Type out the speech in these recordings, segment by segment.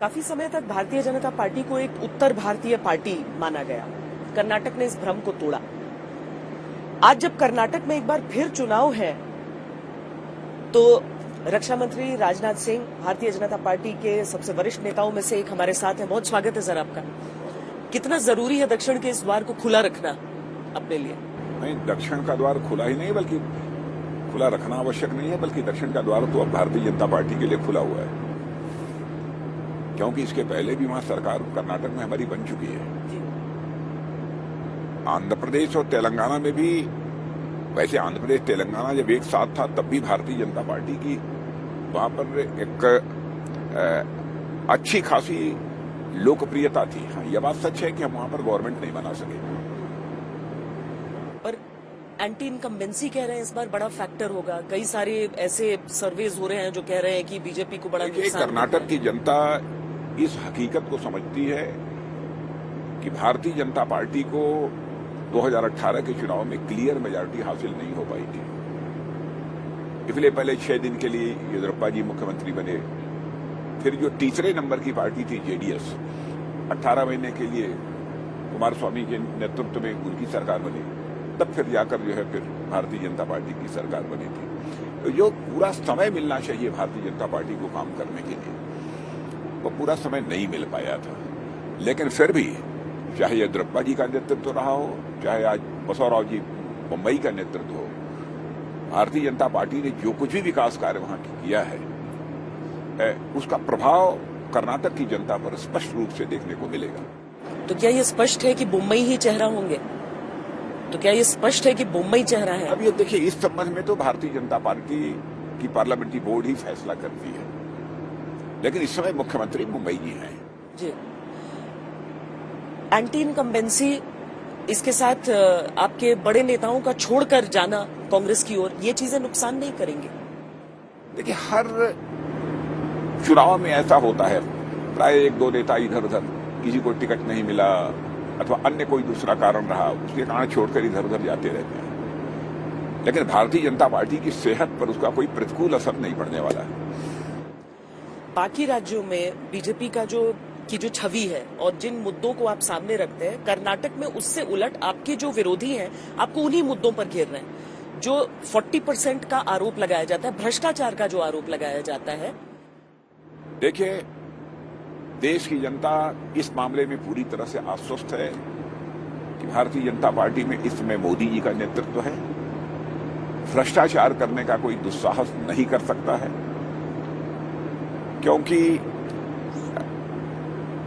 काफी समय तक भारतीय जनता पार्टी को एक उत्तर भारतीय पार्टी माना गया। कर्नाटक ने इस भ्रम को तोड़ा। आज जब कर्नाटक में एक बार फिर चुनाव है तो रक्षा मंत्री राजनाथ सिंह भारतीय जनता पार्टी के सबसे वरिष्ठ नेताओं में से एक हमारे साथ है। बहुत स्वागत है सर आपका। कितना जरूरी है दक्षिण के इस द्वार को खुला रखना अपने लिए? नहीं, दक्षिण का द्वार खुला ही नहीं बल्कि खुला रखना आवश्यक नहीं है, बल्कि दक्षिण का द्वार तो अब भारतीय जनता पार्टी के लिए खुला हुआ है, क्योंकि इसके पहले भी वहां सरकार कर्नाटक में हमारी बन चुकी है। आंध्र प्रदेश और तेलंगाना में भी, वैसे आंध्र प्रदेश तेलंगाना जब एक साथ था तब भी भारतीय जनता पार्टी की वहां पर एक अच्छी खासी लोकप्रियता थी। हाँ, यह बात सच है कि हम वहां पर गवर्नमेंट नहीं बना सके। पर एंटी इनकम्बेंसी कह रहे हैं इस बार बड़ा फैक्टर होगा। कई सारे ऐसे सर्वेज हो रहे हैं जो कह रहे हैं कि बीजेपी को बड़ा नुकसान। कर्नाटक की जनता इस हकीकत को समझती है कि भारतीय जनता पार्टी को 2018 के चुनाव में क्लियर मेजॉरिटी हासिल नहीं हो पाई थी। इसलिए पहले 6 दिन के लिए येदियुरप्पा जी मुख्यमंत्री बने। फिर जो तीसरे नंबर की पार्टी थी जेडीएस, 18 महीने के लिए कुमारस्वामी के नेतृत्व में उनकी सरकार बनी। तब फिर जाकर जो है फिर भारतीय जनता पार्टी की सरकार बनी थी। तो जो पूरा समय मिलना चाहिए भारतीय जनता पार्टी को काम करने के लिए, वो पूरा समय नहीं मिल पाया था। लेकिन फिर भी चाहे येदियुरप्पा जी का नेतृत्व रहा हो, चाहे आज बसवराव जी मुंबई का नेतृत्व हो, भारतीय जनता पार्टी ने जो कुछ भी विकास कार्य वहां किया है उसका प्रभाव कर्नाटक की जनता पर स्पष्ट रूप से देखने को मिलेगा। तो क्या ये स्पष्ट है कि मुंबई ही चेहरा होंगे? तो क्या ये स्पष्ट है कि मुंबई चेहरा है? अब ये देखिए, इस संबंध में तो भारतीय जनता पार्टी की पार्लियामेंट्री बोर्ड ही फैसला करती है, लेकिन इस समय मुख्यमंत्री मुंबई जी हैं। जी, एंटी इनकम्बेंसी, इसके साथ आपके बड़े नेताओं का छोड़कर जाना कांग्रेस की ओर, ये चीजें नुकसान नहीं करेंगी? देखिए, हर चुनाव में ऐसा होता है, प्राय 1-2 नेता इधर उधर, किसी को टिकट नहीं मिला अथवा अन्य कोई दूसरा कारण रहा, उसके कारण छोड़कर इधर उधर जाते रहते हैं। लेकिन भारतीय जनता पार्टी की सेहत पर उसका कोई प्रतिकूल असर नहीं पड़ने वाला है। बाकी राज्यों में बीजेपी का जो छवि है और जिन मुद्दों को आप सामने रखते हैं, कर्नाटक में उससे उलट आपके जो विरोधी हैं आपको उन्हीं मुद्दों पर घेर रहे हैं। जो 40% का आरोप लगाया जाता है, भ्रष्टाचार का जो आरोप लगाया जाता है। देखिए, देश की जनता इस मामले में पूरी तरह से आश्वस्त है कि भारतीय जनता पार्टी में इस समय मोदी जी का नेतृत्व है। भ्रष्टाचार करने का कोई दुस्साहस नहीं कर सकता है, क्योंकि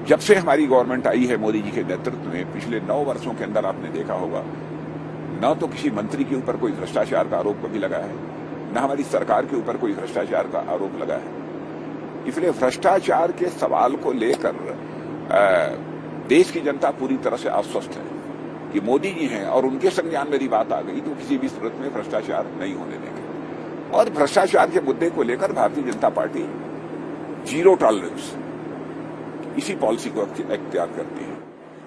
जब से हमारी गवर्नमेंट आई है मोदी जी के नेतृत्व में, पिछले 9 वर्षों के अंदर आपने देखा होगा, न तो किसी मंत्री के ऊपर कोई भ्रष्टाचार का आरोप कभी लगा है, न हमारी सरकार के ऊपर कोई भ्रष्टाचार का आरोप लगा है। इसलिए भ्रष्टाचार के सवाल को लेकर देश की जनता पूरी तरह से आश्वस्त है कि मोदी जी हैं और उनके संज्ञान मेरी बात आ गई तो किसी भी सूरत में भ्रष्टाचार नहीं होने देंगे। और भ्रष्टाचार के मुद्दे को लेकर Bharatiya Janata party zero tolerance, इसी पॉलिसी को अख्तियार करती है।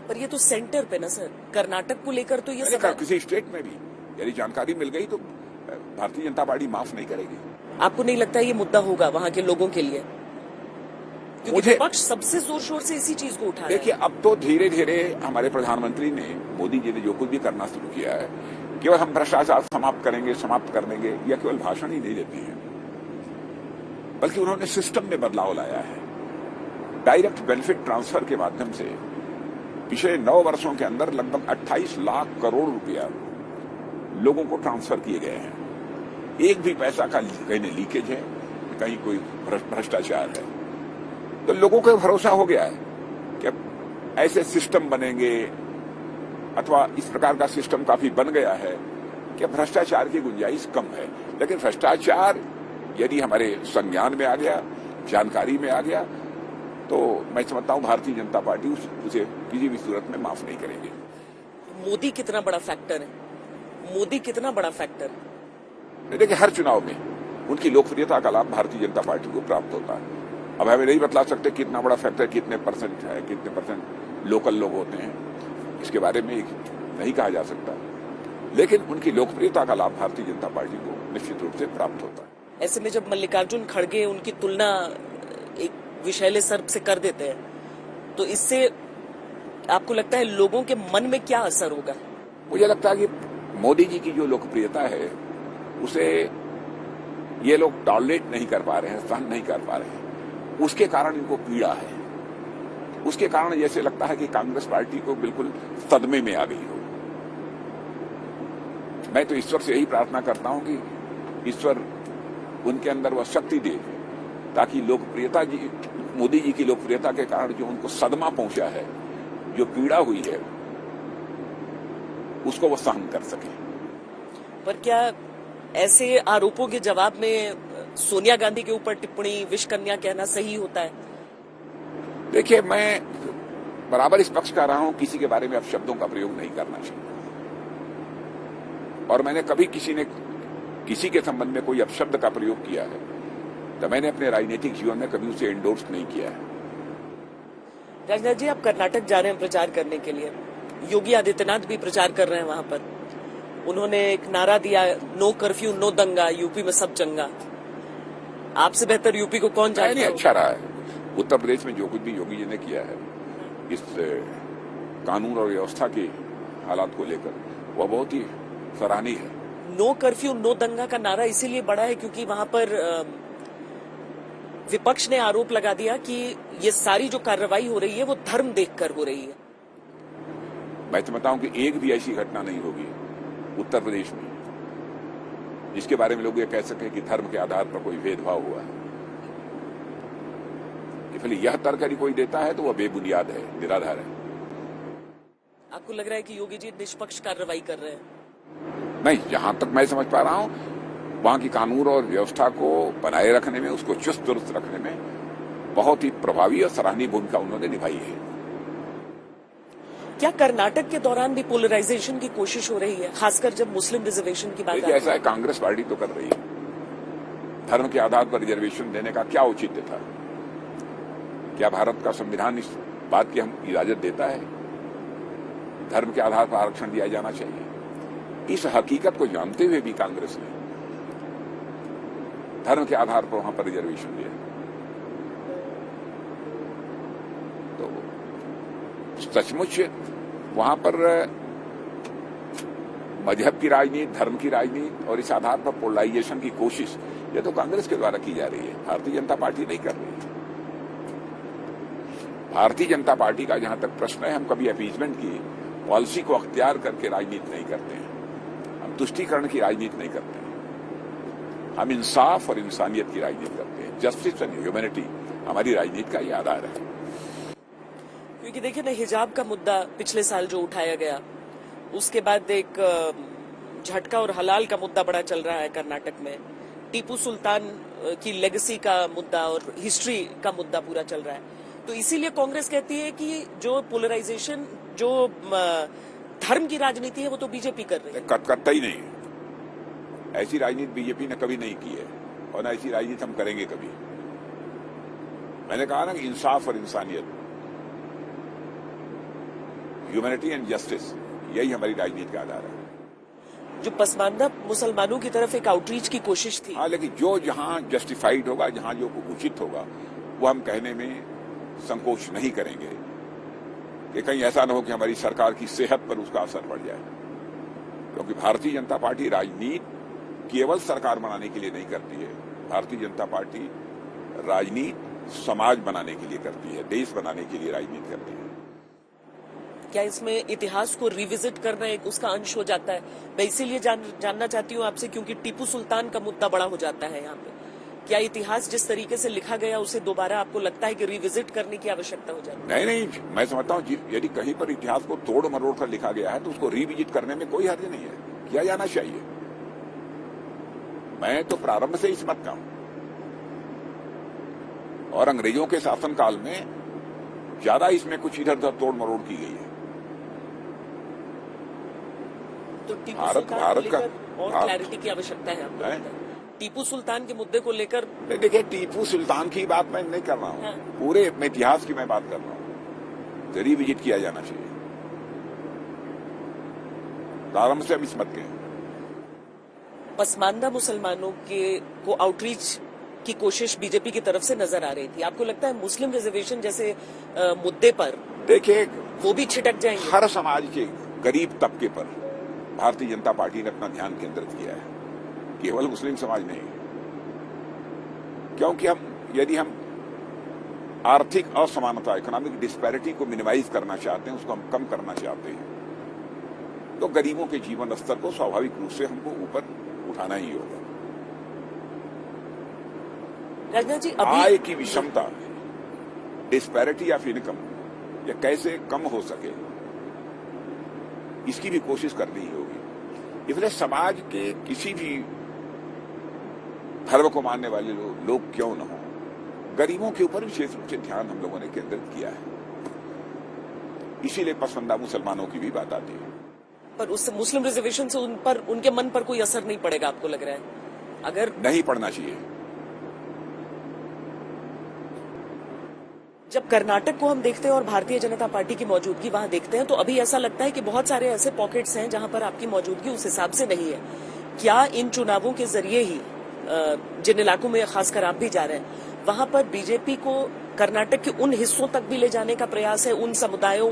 पर ये तो सेंटर पे ना सर, कर्नाटक को लेकर तो ये किसी स्टेट में भी यदि जानकारी मिल गई तो भारतीय जनता पार्टी माफ नहीं करेगी। आपको नहीं लगता ये मुद्दा होगा वहां के लोगों के लिए? क्योंकि विपक्ष सबसे जोर शोर से इसी चीज को उठा रहा है। देखिए, अब तो धीरे धीरे हमारे प्रधानमंत्री ने, मोदी जी ने जो कुछ भी करना शुरू किया है, केवल हम भ्रष्टाचार समाप्त कर देंगे, या केवल भाषण ही नहीं देते हैं, बल्कि उन्होंने सिस्टम में बदलाव लाया है। डायरेक्ट बेनिफिट ट्रांसफर के माध्यम से पिछले 9 वर्षों के अंदर लगभग 28 लाख करोड़ रुपया लोगों को ट्रांसफर किए गए हैं। एक भी पैसा का कहीं लीकेज है, कहीं कोई भ्रष्टाचार है। तो लोगों को भरोसा हो गया है कि अब ऐसे सिस्टम बनेंगे, अथवा इस प्रकार का सिस्टम काफी बन गया है कि भ्रष्टाचार की गुंजाइश कम है। लेकिन भ्रष्टाचार यदि हमारे संज्ञान में आ गया, जानकारी में आ गया, तो मैं समझता हूं भारतीय जनता पार्टी उसे किसी भी सूरत में माफ नहीं करेंगे। मोदी कितना बड़ा फैक्टर है? मोदी कितना बड़ा फैक्टर है? देखिए, हर चुनाव में उनकी लोकप्रियता का लाभ भारतीय जनता पार्टी को प्राप्त होता है। अब हमें नहीं बतला सकते कितना बड़ा फैक्टर, कितने परसेंट है, कितने परसेंट लोकल लोग होते हैं, इसके बारे में नहीं कहा जा सकता। लेकिन उनकी लोकप्रियता का लाभ भारतीय जनता पार्टी को निश्चित रूप से प्राप्त होता है। ऐसे में जब मल्लिकार्जुन खड़गे, उनकी तुलना एक विषैले सर्प से कर देते हैं, तो इससे आपको लगता है लोगों के मन में क्या असर होगा? मुझे लगता है कि मोदी जी की जो लोकप्रियता है उसे ये लोग टॉलरेट नहीं कर पा रहे हैं, सहन नहीं कर पा रहे हैं। उसके कारण इनको पीड़ा है। उसके कारण जैसे लगता है कि कांग्रेस पार्टी को बिल्कुल सदमे में आ गई हो। मैं तो ईश्वर से यही प्रार्थना करता हूं कि ईश्वर उनके अंदर वह शक्ति दे ताकि लोकप्रियता जी, मोदी जी की लोकप्रियता के कारण जो उनको सदमा पहुंचा है, जो पीड़ा हुई है, उसको वो सहन कर सके। पर क्या ऐसे आरोपों के जवाब में सोनिया गांधी के ऊपर टिप्पणी विष कन्या कहना सही होता है? देखिए, मैं बराबर इस पक्ष का रहा हूं, किसी के बारे में अपशब्दों का प्रयोग नहीं करना चाहिए। और मैंने कभी किसी के संबंध में कोई अपशब्द का प्रयोग किया है तो मैंने अपने राजनीतिक जीवन में कभी उसे एंडोर्स नहीं किया है। राजनाथ जी, आप कर्नाटक जा रहे हैं प्रचार करने के लिए। योगी आदित्यनाथ भी प्रचार कर रहे हैं वहां पर। उन्होंने एक नारा दिया, नो कर्फ्यू नो दंगा, यूपी में सब चंगा। आपसे बेहतर यूपी को कौन जानता है? अच्छा रहा है। उत्तर प्रदेश में जो कुछ भी योगी जी ने किया है इस कानून और व्यवस्था के हालात को लेकर, वह बहुत ही सराहनीय है। नो कर्फ्यू नो दंगा का नारा इसीलिए बड़ा है क्योंकि वहां पर विपक्ष ने आरोप लगा दिया कि ये सारी जो कार्रवाई हो रही है वो धर्म देखकर हो रही है। मैं तो बताऊं कि एक भी ऐसी घटना नहीं होगी उत्तर प्रदेश में जिसके बारे में लोग ये कह सकें कि धर्म के आधार पर कोई भेदभाव हुआ है। इसलिए यह तर्क यदि कोई देता है तो वह बेबुनियाद है, निराधार है। आपको लग रहा है कि योगी जी निष्पक्ष कार्रवाई कर रहे हैं? नहीं, जहां तक मैं समझ पा रहा हूं, वहां की कानून और व्यवस्था को बनाए रखने में, उसको चुस्त दुरुस्त रखने में बहुत ही प्रभावी और सराहनीय भूमिका उन्होंने निभाई है। क्या कर्नाटक के दौरान भी पोलराइजेशन की कोशिश हो रही है, खासकर जब मुस्लिम रिजर्वेशन की बात आती है? ऐसा है, कांग्रेस पार्टी तो कर रही है। धर्म के आधार पर रिजर्वेशन देने का क्या औचित्य था? क्या भारत का संविधान इस बात की हम इजाजत देता है धर्म के आधार पर आरक्षण दिया जाना चाहिए? इस हकीकत को जानते हुए भी कांग्रेस ने धर्म के आधार पर वहां पर रिजर्वेशन दिया। तो सचमुच वहां पर मजहब की राजनीति, धर्म की राजनीति और इस आधार पर पोलराइजेशन की कोशिश ये तो कांग्रेस के द्वारा की जा रही है, भारतीय जनता पार्टी नहीं कर रही है। भारतीय जनता पार्टी का जहां तक प्रश्न है, हम कभी अपीजमेंट की पॉलिसी को अख्तियार करके राजनीति नहीं करते हैं, हम तुष्टीकरण की राजनीति नहीं करते हैं, हम इंसाफ और इंसानियत की राजनीति करते हैं। जस्टिस एंड ह्यूमैनिटी हमारी राजनीति का ये आधार है। क्योंकि देखिए ना, हिजाब का मुद्दा पिछले साल जो उठाया गया, उसके बाद एक झटका और हलाल का मुद्दा बड़ा चल रहा है कर्नाटक में। टीपू सुल्तान की लेगेसी का मुद्दा और हिस्ट्री का मुद्दा पूरा चल रहा है। तो इसीलिए कांग्रेस कहती है कि जो पोलराइजेशन, जो धर्म की राजनीति है, वो तो बीजेपी कर रही है। करता ही नहीं। ऐसी राजनीति बीजेपी ने कभी नहीं की है और न ऐसी राजनीति हम करेंगे कभी। मैंने कहा ना कि इंसाफ और इंसानियत, ह्यूमैनिटी एंड जस्टिस, यही हमारी राजनीति का आधार है। जो पसमानदा मुसलमानों की तरफ एक आउटरीच की कोशिश थी, हाँ, लेकिन जो जहां जस्टिफाइड होगा, जहां जो उचित होगा, वो हम कहने में संकोच नहीं करेंगे कि कहीं ऐसा न हो कि हमारी सरकार की सेहत पर उसका असर पड़ जाए। क्योंकि भारतीय जनता पार्टी राजनीति केवल सरकार बनाने के लिए नहीं करती है। भारतीय जनता पार्टी राजनीति समाज बनाने के लिए करती है, देश बनाने के लिए राजनीति करती है। क्या इसमें इतिहास को रिविजिट करना एक उसका अंश हो जाता है? मैं इसीलिए जानना चाहती हूँ आपसे, क्योंकि टीपू सुल्तान का मुद्दा बड़ा हो जाता है यहाँ पे। क्या इतिहास जिस तरीके से लिखा गया उसे दोबारा आपको लगता है कि रिविजिट करने की आवश्यकता हो जाती है? नहीं, मैं समझता हूँ यदि कहीं पर इतिहास को तोड़ मरोड़ कर लिखा गया है तो उसको रिविजिट करने में कोई हर्ज नहीं है, किया जाना चाहिए। मैं तो प्रारंभ से इस मत का हूं। और अंग्रेजों के शासनकाल में ज्यादा इसमें कुछ इधर उधर तोड़ मरोड़ की गई है। तो टीपू सुल्तान का और क्लैरिटी की आवश्यकता है। टीपू सुल्तान के मुद्दे को लेकर देखिए, टीपू सुल्तान की बात मैं नहीं कर रहा हूँ। हाँ। पूरे इतिहास की मैं बात कर रहा हूँ। रिविजिट किया जाना चाहिए। प्रारंभ से हम इस मत के हैं। पसमानदा मुसलमानों के को आउटरीच की कोशिश बीजेपी की तरफ से नजर आ रही थी। आपको लगता है मुस्लिम रिजर्वेशन जैसे मुद्दे पर देखिए, वो भी छिटक जाएंगे? हर समाज के गरीब तबके पर भारतीय जनता पार्टी ने अपना ध्यान केंद्रित किया है, केवल मुस्लिम समाज नहीं। क्योंकि यदि हम आर्थिक असमानता, इकोनॉमिक डिस्पैरिटी को मिनिमाइज करना चाहते हैं, उसको हम कम करना चाहते हैं, तो गरीबों के जीवन स्तर को स्वाभाविक रूप से हमको ऊपर उठाना ही होगा। राजनाथ जी, आय की विषमता, डिस्पैरिटी ऑफ इनकम, ये कैसे कम हो सके, इसकी भी कोशिश करनी ही होगी। इसलिए समाज के किसी भी धर्म को मानने वाले लोग क्यों न हो, गरीबों के ऊपर विशेष रूप से ध्यान हम लोगों ने केंद्रित किया है। इसीलिए पसंदीदा मुसलमानों की भी बात आती है। पर उस मुस्लिम रिजर्वेशन से उनके मन पर कोई असर नहीं पड़ेगा, आपको लग रहा है? अगर नहीं पड़ना चाहिए। जब कर्नाटक को हम देखते हैं और भारतीय जनता पार्टी की मौजूदगी वहां देखते हैं, तो अभी ऐसा लगता है कि बहुत सारे ऐसे पॉकेट्स हैं जहां पर आपकी मौजूदगी उस हिसाब से नहीं है। क्या इन चुनावों के जरिए ही जिन इलाकों में खासकर आप भी जा रहे हैं, वहां पर बीजेपी को कर्नाटक के उन हिस्सों तक भी ले जाने का प्रयास है, उन समुदायों,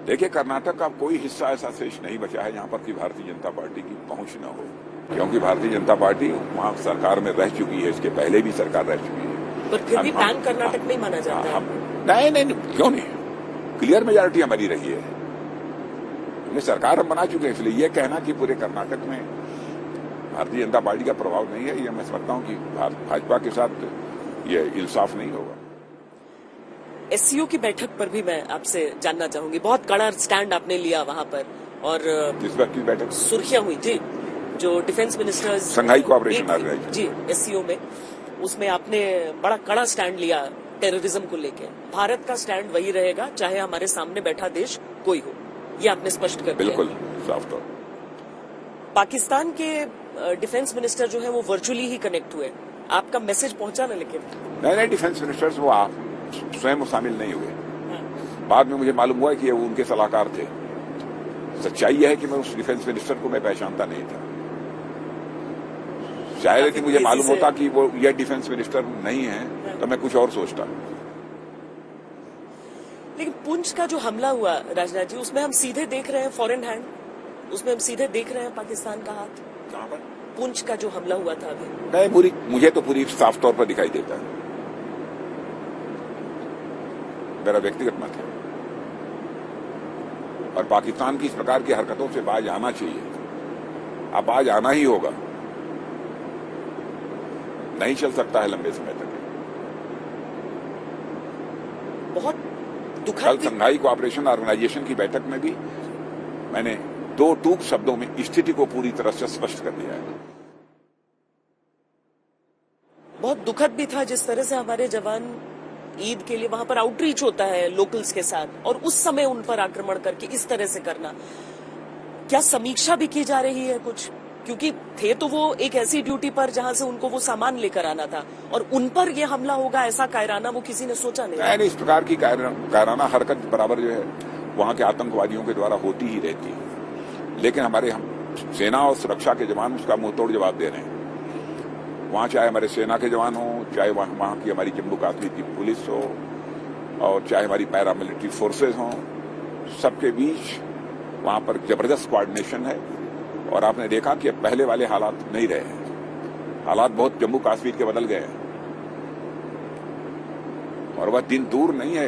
देखिए, कर्नाटक का कोई हिस्सा ऐसा शेष नहीं बचा है जहां पर कि भारतीय जनता पार्टी की पहुंच न हो, क्योंकि भारतीय जनता पार्टी वहां सरकार में रह चुकी है, इसके पहले भी सरकार रह चुकी है। पर फिर भी पैन कर्नाटक नहीं माना जाता है। नहीं, क्यों नहीं? क्लियर मेजॉरिटी हमारी रही है, हमने सरकार हम बना चुके हैं। इसलिए ये कहना कि पूरे कर्नाटक में भारतीय जनता पार्टी का प्रभाव नहीं है, ये मैं समझता हूं कि भाजपा के साथ ये इंसाफ नहीं होगा। एससीओ की बैठक पर भी मैं आपसे जानना चाहूंगी, बहुत कड़ा स्टैंड आपने लिया वहां पर, और किस बात की बैठक? सुर्खियां हुई जी, जो डिफेंस मिनिस्टर्स संघाई कोऑपरेशन ऑर्गेनाइजेशन जी एससीओ में, उसमें आपने बड़ा कड़ा स्टैंड लिया टेररिज्म को लेकर। भारत का स्टैंड वही रहेगा चाहे हमारे सामने बैठा देश कोई हो, ये आपने स्पष्ट कर दिया। बिल्कुल साफ तौर। पाकिस्तान के डिफेंस मिनिस्टर जो है वो वर्चुअली ही कनेक्ट हुए, आपका मैसेज पहुंचा ना? लेकिन नहीं, डिफेंस मिनिस्टर्स वो स्वयं शामिल नहीं हुए। बाद में मुझे मालूम हुआ कि वो उनके सलाहकार थे। सच्चाई यह है कि मैं उस डिफेंस मिनिस्टर को मैं पहचानता नहीं था। शायद यदि मुझे मालूम होता कि वो यह डिफेंस मिनिस्टर नहीं है तो मैं कुछ और सोचता। लेकिन पुंछ का जो हमला हुआ राजनाथ जी, उसमें हम सीधे देख रहे हैं फॉरेन हैंड, उसमें हम सीधे देख रहे हैं पाकिस्तान का हाथ। कहां पर? पुंछ का जो हमला हुआ था अभी। नहीं, मुझे तो पूरी साफ तौर पर दिखाई देता है, मेरा व्यक्तिगत मत है। और पाकिस्तान की इस प्रकार की हरकतों से बाज आना चाहिए, अब बाज आना ही होगा, नहीं चल सकता है लंबे समय तक। बहुत दुखद। कल संघाई कोऑपरेशन ऑर्गेनाइजेशन की बैठक में भी मैंने दो टूक शब्दों में स्थिति को पूरी तरह से स्पष्ट कर दिया है। बहुत दुखद भी था जिस तरह से हमारे जवान ईद के लिए वहां पर आउटरीच होता है लोकल्स के साथ, और उस समय उन पर आक्रमण करके इस तरह से करना। क्या समीक्षा भी की जा रही है कुछ? क्योंकि थे तो वो एक ऐसी ड्यूटी पर जहां से उनको वो सामान लेकर आना था, और उन पर यह हमला होगा ऐसा कायराना वो किसी ने सोचा नहीं। इस प्रकार की कायराना हरकत बराबर जो है वहां के आतंकवादियों के द्वारा होती ही रहती है, लेकिन हमारे सेना और सुरक्षा के जवान उसका मुंहतोड़ जवाब दे रहे हैं। वहां चाहे हमारे सेना के जवान हो, चाहे वहां की हमारी जम्मू कश्मीर की पुलिस हो, और चाहे हमारी पैरामिलिट्री फोर्सेज हों, सबके बीच वहां पर जबरदस्त कोऑर्डिनेशन है। और आपने देखा कि पहले वाले हालात नहीं रहे हैं, हालात बहुत जम्मू कश्मीर के बदल गए हैं, और वह दिन दूर नहीं है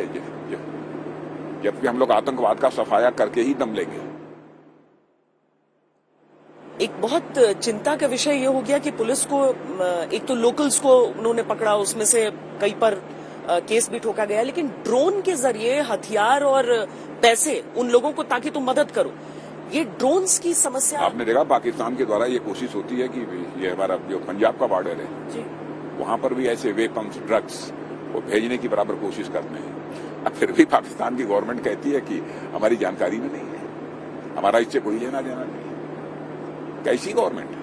जबकि हम लोग आतंकवाद का सफाया करके ही दम लेंगे। एक बहुत चिंता का विषय ये हो गया कि पुलिस को, एक तो लोकल्स को उन्होंने पकड़ा, उसमें से कई पर केस भी ठोका गया, लेकिन ड्रोन के जरिए हथियार और पैसे उन लोगों को, ताकि तुम मदद करो, ये ड्रोन्स की समस्या। आपने देखा पाकिस्तान के द्वारा ये कोशिश होती है कि ये हमारा जो पंजाब का बॉर्डर है जी, वहां पर भी ऐसे वेपन्स, ड्रग्स वो भेजने की बराबर कोशिश करते हैं। अब फिर भी पाकिस्तान की गवर्नमेंट कहती है कि हमारी जानकारी में नहीं है, हमारा इससे कोई लेना देना नहीं। कैसी गवर्नमेंट है?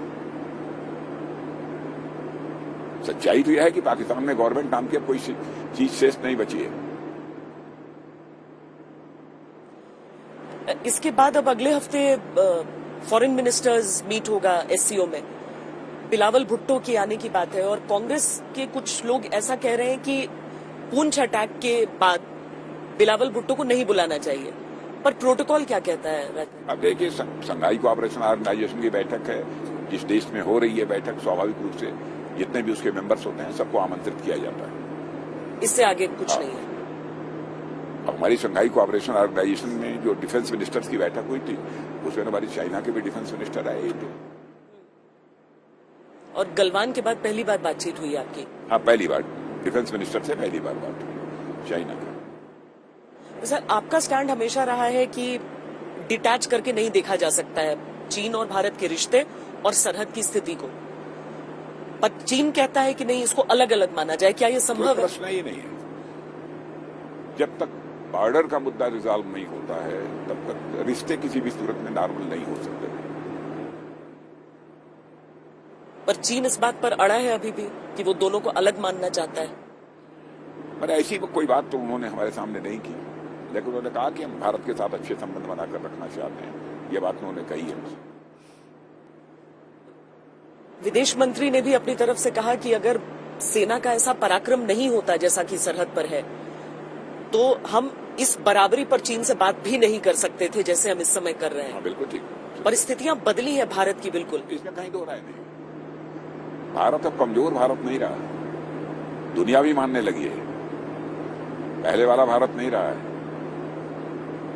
सच्चाई तो यह है कि पाकिस्तान में गवर्नमेंट नाम की अब कोई चीज शेष नहीं बची है। इसके बाद अब अगले हफ्ते फॉरेन मिनिस्टर्स मीट होगा एससीओ में, बिलावल भुट्टो की आने की बात है और कांग्रेस के कुछ लोग ऐसा कह रहे हैं कि पूंछ अटैक के बाद बिलावल भुट्टो को नहीं बुलाना चाहिए, पर प्रोटोकॉल क्या कहता है? अब देखिए, शंघाई कोऑपरेशन ऑर्गेनाइजेशन की बैठक है, जिस देश में हो रही है बैठक, स्वाभाविक रूप से जितने भी उसके मेंबर्स होते हैं सबको आमंत्रित किया जाता है। इससे आगे कुछ नहीं है। हमारी शंघाई कोऑपरेशन ऑर्गेनाइजेशन में जो डिफेंस मिनिस्टर्स की बैठक हुई थी, उसमें हमारी चाइना के भी डिफेंस मिनिस्टर आए थे। और गलवान के बाद पहली बार बातचीत हुई आपकी? हाँ, पहली बार डिफेंस मिनिस्टर से पहली बार बात हुई चाइना की। सर, आपका स्टैंड हमेशा रहा है कि डिटैच करके नहीं देखा जा सकता है चीन और भारत के रिश्ते और सरहद की स्थिति को, पर चीन कहता है कि नहीं, इसको अलग अलग माना जाए। क्या ये संभव है? प्रश्न ही नहीं है। जब तक बॉर्डर का मुद्दा रिजॉल्व नहीं होता है तब तक रिश्ते किसी भी सूरत में नॉर्मल नहीं हो सकते। पर चीन इस बात पर अड़ा है अभी भी कि वो दोनों को अलग मानना चाहता है। पर ऐसी कोई बात तो उन्होंने हमारे सामने नहीं की, लेकिन उन्होंने कहा कि हम भारत के साथ अच्छे संबंध बनाकर रखना चाहते हैं। ये बात उन्होंने कही है। विदेश मंत्री ने भी अपनी तरफ से कहा कि अगर सेना का ऐसा पराक्रम नहीं होता जैसा कि सरहद पर है, तो हम इस बराबरी पर चीन से बात भी नहीं कर सकते थे जैसे हम इस समय कर रहे हैं। हाँ, बिल्कुल ठीक। परिस्थितियां बदली है भारत की, बिल्कुल, इसमें कहीं दो राय नहीं। भारत अब कमजोर भारत नहीं रहा, दुनिया भी मानने लगी है। पहले वाला भारत नहीं रहा है।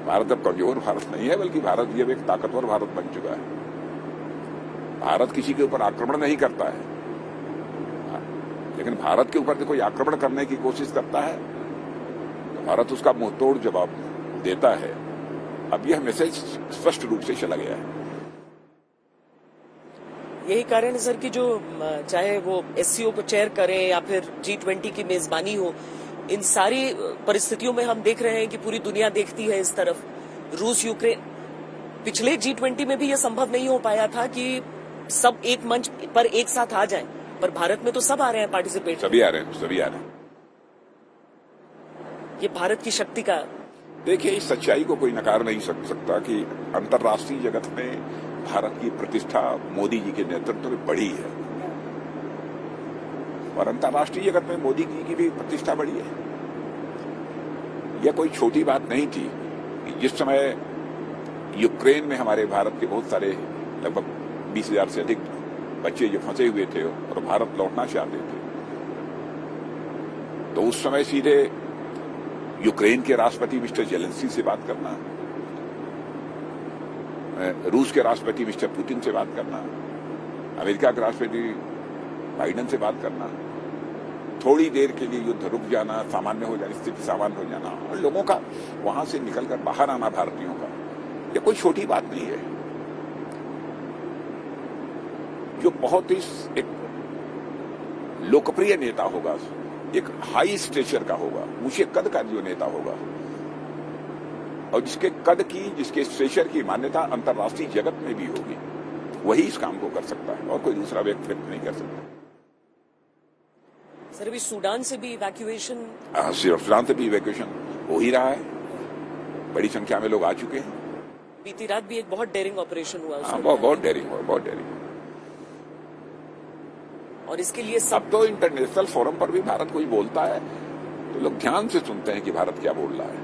भारत अब कमजोर भारत नहीं है, बल्कि भारत ये एक ताकतवर भारत बन चुका है। भारत किसी के ऊपर आक्रमण नहीं करता है, लेकिन भारत के ऊपर कोई आक्रमण करने की कोशिश करता है तो भारत उसका मुंहतोड़ जवाब देता है। अब यह मैसेज स्पष्ट रूप से चला गया है। यही कारण है सर कि जो चाहे वो एससीओ को चेयर करें या फिर G20 की मेजबानी हो, इन सारी परिस्थितियों में हम देख रहे हैं कि पूरी दुनिया देखती है इस तरफ। रूस यूक्रेन, पिछले G20 में भी यह संभव नहीं हो पाया था कि सब एक मंच पर एक साथ आ जाएं, पर भारत में तो सब आ रहे हैं पार्टिसिपेट। सभी आ रहे हैं। ये भारत की शक्ति का, देखिए, इस सच्चाई को कोई नकार नहीं सकता कि अंतर्राष्ट्रीय जगत में भारत की प्रतिष्ठा मोदी जी के नेतृत्व में बढ़ी है, और अंतर्राष्ट्रीय जगत में मोदी जी की भी प्रतिष्ठा बढ़ी है। यह कोई छोटी बात नहीं थी कि जिस समय यूक्रेन में हमारे भारत के बहुत सारे लगभग 20,000 से अधिक बच्चे जो फंसे हुए थे और भारत लौटना चाहते थे, तो उस समय सीधे यूक्रेन के राष्ट्रपति मिस्टर जेलेंस्की से बात करना, रूस के राष्ट्रपति मिस्टर पुतिन से बात करना, अमेरिका के राष्ट्रपति बाइडेन से बात करना, थोड़ी देर के लिए युद्ध रुक जाना, सामान्य हो जाना, स्थिति सामान्य हो जाना, और लोगों का वहां से निकलकर बाहर आना, भारतीयों का, यह कोई छोटी बात नहीं है। जो बहुत ही एक लोकप्रिय नेता होगा, एक हाई स्टेचर का होगा, ऊंचे कद का जो नेता होगा, और जिसके कद की, जिसके स्टेचर की मान्यता अंतर्राष्ट्रीय जगत में भी होगी, वही इस काम को कर सकता है, और कोई दूसरा व्यक्ति नहीं कर सकता। सर, अभी सूडान से भी इवैक्यूएशन, सूडान से भी इवैक्यूएशन हो ही रहा है। बड़ी संख्या में लोग आ चुके हैं। बीती रात भी एक बहुत डेयरिंग ऑपरेशन हुआ। बहुत डेयरिंग हुआ, बहुत डेयरिंग। और इसके लिए अब तो इंटरनेशनल फोरम पर भी भारत कोई बोलता है तो लोग ध्यान से सुनते हैं कि भारत क्या बोल रहा है,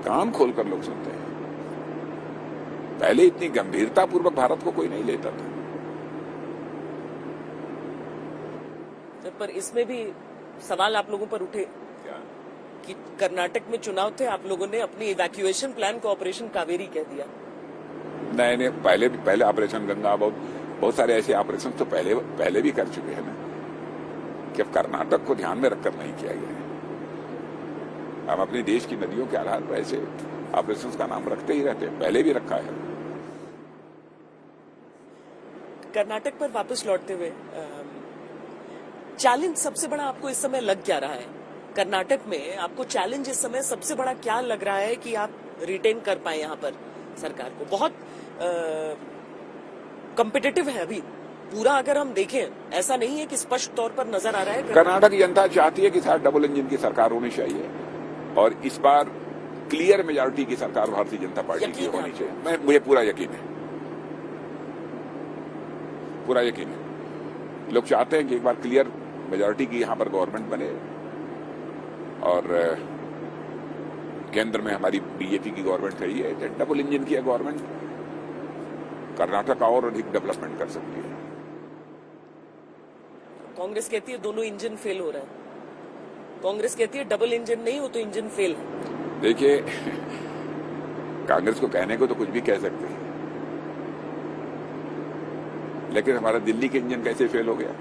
कान खोलकर लोग सुनते हैं। पहले इतनी गंभीरता पूर्वक भारत को कोई नहीं लेता था। पर इसमें भी सवाल आप लोगों पर उठे कि कर्नाटक में चुनाव थे, आप लोगों ने अपनी इवैक्यूएशन प्लान को ऑपरेशन कावेरी कह दिया। नहीं, पहले ऑपरेशन गंगा, बहुत सारे ऐसे ऑपरेशन तो पहले भी कर चुके हैं ना, कि अब कर्नाटक को ध्यान में रखकर नहीं किया गया है। हम अपने देश की नदियों के आधार पर ऐसे ऑपरेशंस का नाम रखते ही रहते हैं, पहले भी रखा है। कर्नाटक पर वापस लौटते हुए चैलेंज सबसे बड़ा आपको इस समय लग क्या रहा है? कर्नाटक में आपको चैलेंज इस समय सबसे बड़ा क्या लग रहा है कि आप रिटेन कर पाए यहाँ पर सरकार को? बहुत कॉम्पिटिटिव है अभी पूरा, अगर हम देखें ऐसा नहीं है कि स्पष्ट तौर पर नजर आ रहा है। कर्नाटक की जनता चाहती है कि साथ डबल इंजन की सरकार होनी चाहिए, और इस बार क्लियर मेजॉरिटी की सरकार भारतीय जनता पार्टी की होनी चाहिए। मुझे पूरा यकीन है। पूरा यकीन है। लोग चाहते हैं कि एक बार क्लियर मेजॉरिटी की यहां पर गवर्नमेंट बने और केंद्र में हमारी बीजेपी की गवर्नमेंट रही है, डबल इंजन की गवर्नमेंट कर्नाटक और अधिक डेवलपमेंट कर सकती है। कांग्रेस कहती है दोनों इंजन फेल हो रहा है। कांग्रेस कहती है डबल इंजन नहीं हो तो इंजन फेल है। देखिए, कांग्रेस को कहने को तो कुछ भी कह सकते हैं, लेकिन हमारा दिल्ली के इंजन कैसे फेल हो गया,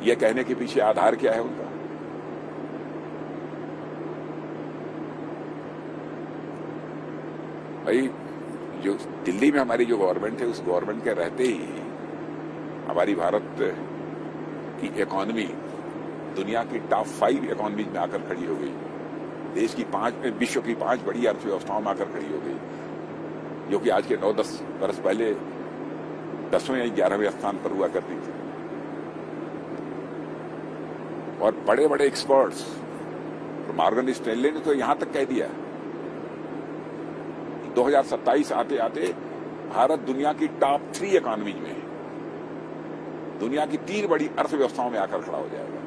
ये कहने के पीछे आधार क्या है उनका? भाई, जो दिल्ली में हमारी जो गवर्नमेंट है, उस गवर्नमेंट के रहते ही हमारी भारत की इकोनॉमी दुनिया की टॉप 5 इकोनॉमीज में आकर खड़ी हो गई। देश की विश्व की 5 बड़ी अर्थव्यवस्थाओं में आकर खड़ी हो गई, जो कि आज के 9-10 वर्ष पहले 10वें या 11वें स्थान पर हुआ करती थी। और बड़े बड़े एक्सपर्ट्स, मॉर्गन स्टैनले ने तो यहां तक कह दिया 2027 आते आते भारत दुनिया की टॉप 3 इकोनॉमीज में, दुनिया की 3 बड़ी अर्थव्यवस्थाओं में आकर खड़ा हो जाएगा।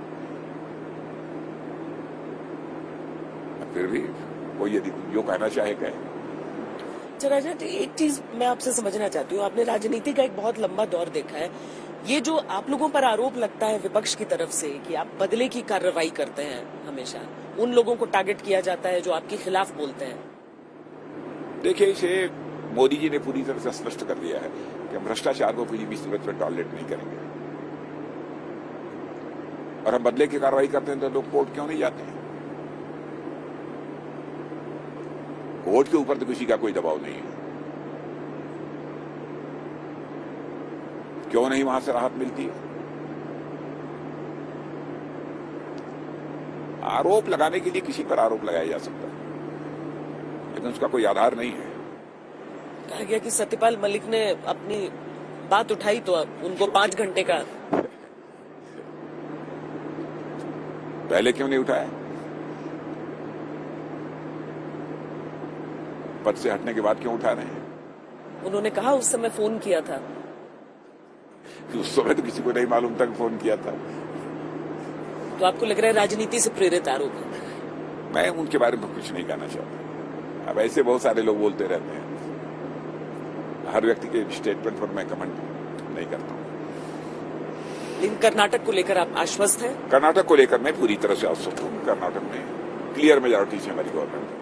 फिर भी कोई यदि जो कहना चाहे कहे। राजा, एक चीज मैं आपसे समझना चाहती हूँ, आपने राजनीति का एक बहुत लंबा दौर देखा है। ये जो आप लोगों पर आरोप लगता है विपक्ष की तरफ से कि आप बदले की कार्रवाई करते हैं, हमेशा उन लोगों को टारगेट किया जाता है जो आपके खिलाफ बोलते हैं। देखिए, इसे मोदी जी ने पूरी तरह से स्पष्ट कर दिया है कि हम भ्रष्टाचार को किसी भी सूरत में टॉलरेट नहीं करेंगे। और हम बदले की कार्रवाई करते हैं तो लोग कोर्ट क्यों नहीं जाते हैं? कोर्ट के ऊपर तो किसी का कोई दबाव नहीं है। क्यों नहीं वहां से राहत मिलती है? आरोप लगाने के लिए किसी पर आरोप लगाया जा सकता है, लेकिन उसका कोई आधार नहीं है। कहा गया कि सत्यपाल मलिक ने अपनी बात उठाई तो उनको 5 घंटे का। पहले क्यों नहीं उठाया? पद से हटने के बाद क्यों उठा रहे हैं? उन्होंने कहा उस समय फोन किया था। उस समय तो किसी को नहीं मालूम था कि फोन किया था। तो आपको लग रहा है राजनीति से प्रेरित आरोप है? मैं उनके बारे में कुछ नहीं कहना चाहता। अब ऐसे बहुत सारे लोग बोलते रहते हैं, हर व्यक्ति के स्टेटमेंट पर मैं कमेंट नहीं करता हूँ। लेकिन कर्नाटक को लेकर आप आश्वस्त हैं? कर्नाटक को लेकर मैं पूरी तरह से आश्वस्त हूँ। कर्नाटक में क्लियर मेजॉरिटी से हमारी गवर्नमेंट